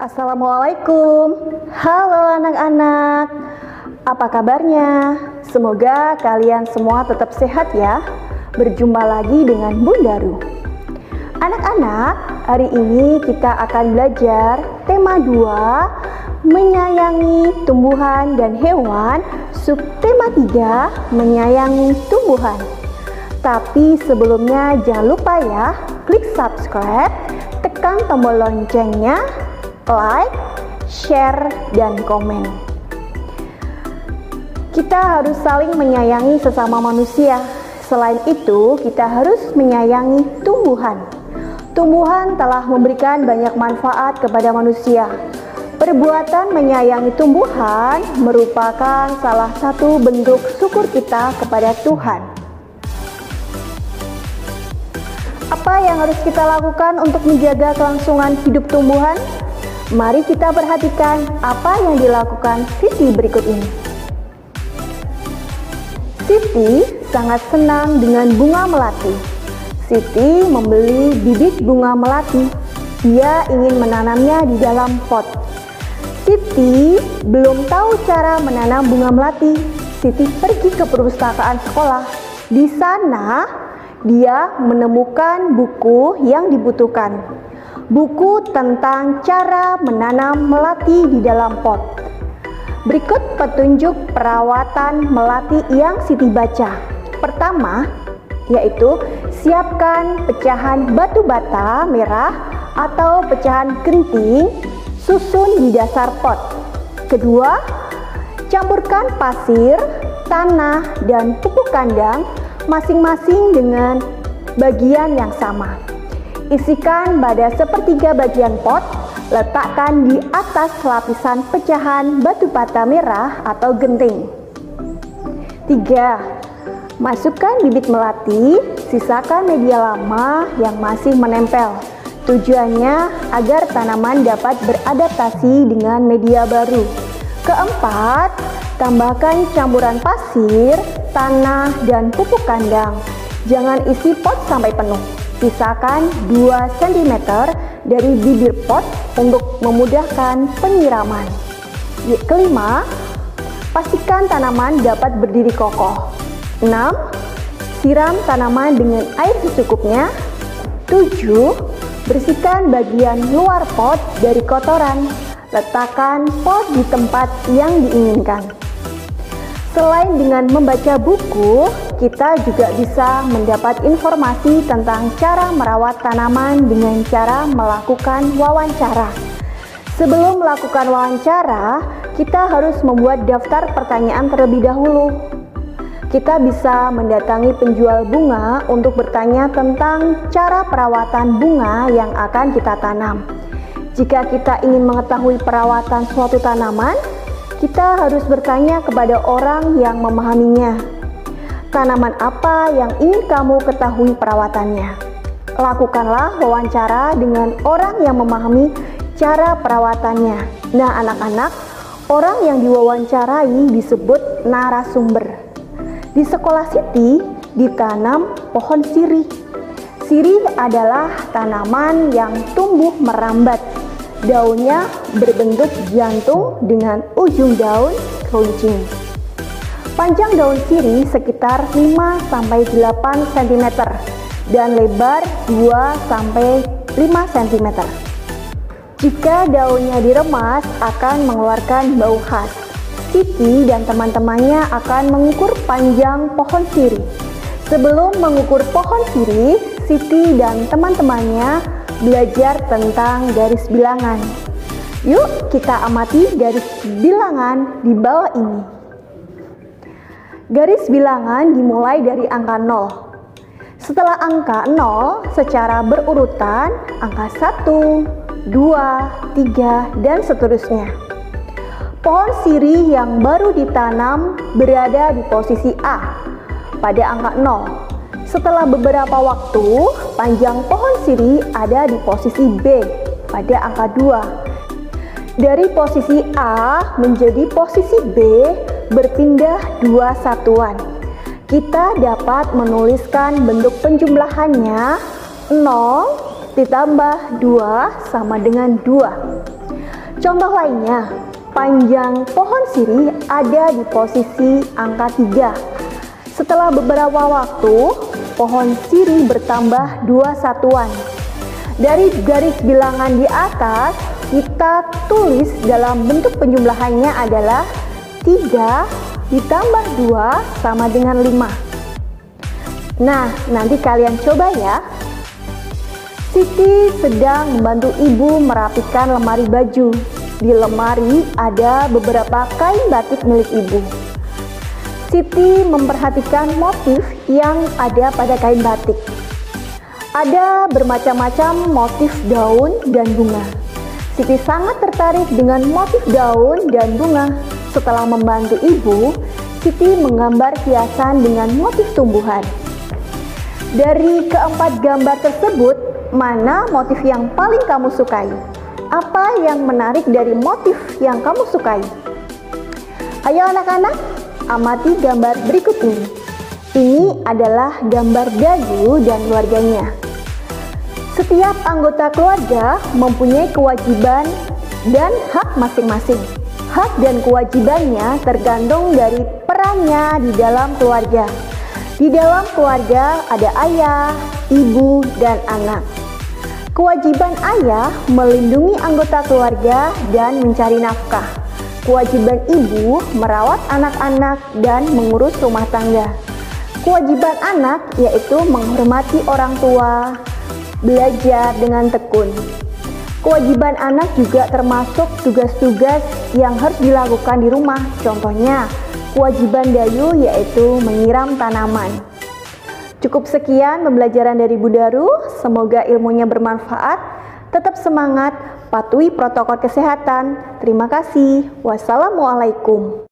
Assalamualaikum. Halo anak-anak. Apa kabarnya? Semoga kalian semua tetap sehat ya. Berjumpa lagi dengan Bunda Ru. Anak-anak, hari ini kita akan belajar tema 2, menyayangi tumbuhan dan hewan, subtema 3, menyayangi tumbuhan. Tapi sebelumnya jangan lupa ya, klik subscribe, tekan tombol loncengnya, like, share, dan komen. Kita harus saling menyayangi sesama manusia. Selain itu, kita harus menyayangi tumbuhan. Tumbuhan telah memberikan banyak manfaat kepada manusia. Perbuatan menyayangi tumbuhan merupakan salah satu bentuk syukur kita kepada Tuhan. Apa yang harus kita lakukan untuk menjaga kelangsungan hidup tumbuhan? Mari kita perhatikan apa yang dilakukan Siti berikut ini. Siti sangat senang dengan bunga melati. Siti membeli bibit bunga melati. Dia ingin menanamnya di dalam pot. Siti belum tahu cara menanam bunga melati. Siti pergi ke perpustakaan sekolah. Di sana dia menemukan buku yang dibutuhkan. Buku tentang cara menanam melati di dalam pot. Berikut petunjuk perawatan melati yang Siti baca. Pertama, yaitu siapkan pecahan batu bata merah atau pecahan genting, susun di dasar pot. Kedua, campurkan pasir, tanah, dan pupuk kandang masing-masing dengan bagian yang sama. Isikan pada sepertiga bagian pot, letakkan di atas lapisan pecahan batu bata merah atau genting. 3. Masukkan bibit melati, sisakan media lama yang masih menempel. Tujuannya agar tanaman dapat beradaptasi dengan media baru. Keempat, tambahkan campuran pasir, tanah, dan pupuk kandang. Jangan isi pot sampai penuh. Sisakan 2 cm dari bibir pot untuk memudahkan penyiraman. Kelima, pastikan tanaman dapat berdiri kokoh. 6. Siram tanaman dengan air secukupnya. 7. Bersihkan bagian luar pot dari kotoran. Letakkan pot di tempat yang diinginkan. Selain dengan membaca buku, kita juga bisa mendapat informasi tentang cara merawat tanaman dengan cara melakukan wawancara. Sebelum melakukan wawancara, kita harus membuat daftar pertanyaan terlebih dahulu. Kita bisa mendatangi penjual bunga untuk bertanya tentang cara perawatan bunga yang akan kita tanam. Jika kita ingin mengetahui perawatan suatu tanaman, kita harus bertanya kepada orang yang memahaminya. Tanaman apa yang ingin kamu ketahui perawatannya? Lakukanlah wawancara dengan orang yang memahami cara perawatannya. Nah anak-anak, orang yang diwawancarai disebut narasumber. Di sekolah Siti ditanam pohon sirih. Sirih adalah tanaman yang tumbuh merambat. Daunnya berbentuk jantung dengan ujung daun runcing. Panjang daun sirih sekitar 5-8 cm dan lebar 2-5 cm. Jika daunnya diremas akan mengeluarkan bau khas. Siti dan teman-temannya akan mengukur panjang pohon sirih. Sebelum mengukur pohon sirih, Siti dan teman-temannya belajar tentang garis bilangan. Yuk kita amati garis bilangan di bawah ini. Garis bilangan dimulai dari angka 0. Setelah angka 0 secara berurutan angka 1, 2, 3, dan seterusnya. Pohon sirih yang baru ditanam berada di posisi A pada angka 0. Setelah beberapa waktu, panjang pohon sirih ada di posisi B pada angka 2. Dari posisi A menjadi posisi B berpindah 2 satuan. Kita dapat menuliskan bentuk penjumlahannya 0 ditambah 2 sama dengan 2. Contoh lainnya, panjang pohon sirih ada di posisi angka 3. Setelah beberapa waktu, pohon sirih bertambah 2 satuan. Dari garis bilangan di atas, kita tulis dalam bentuk penjumlahannya adalah 3 ditambah 2 sama dengan 5. Nah, nanti kalian coba ya. Siti sedang membantu ibu merapikan lemari baju. Di lemari ada beberapa kain batik milik ibu. Siti memperhatikan motif yang ada pada kain batik. Ada bermacam-macam motif daun dan bunga. Siti sangat tertarik dengan motif daun dan bunga. Setelah membantu ibu, Siti menggambar hiasan dengan motif tumbuhan. Dari keempat gambar tersebut, mana motif yang paling kamu sukai? Apa yang menarik dari motif yang kamu sukai? Ayo anak-anak, amati gambar berikut ini. Ini adalah gambar Dayu dan keluarganya. Setiap anggota keluarga mempunyai kewajiban dan hak masing-masing. Hak dan kewajibannya tergantung dari perannya di dalam keluarga. Di dalam keluarga ada ayah, ibu, dan anak. Kewajiban ayah melindungi anggota keluarga dan mencari nafkah. Kewajiban ibu merawat anak-anak dan mengurus rumah tangga. Kewajiban anak yaitu menghormati orang tua, belajar dengan tekun. Kewajiban anak juga termasuk tugas-tugas yang harus dilakukan di rumah. Contohnya, kewajiban Dayu yaitu menyiram tanaman. Cukup sekian pembelajaran dari Bu Daru, semoga ilmunya bermanfaat. Tetap semangat, patuhi protokol kesehatan. Terima kasih. Wassalamualaikum.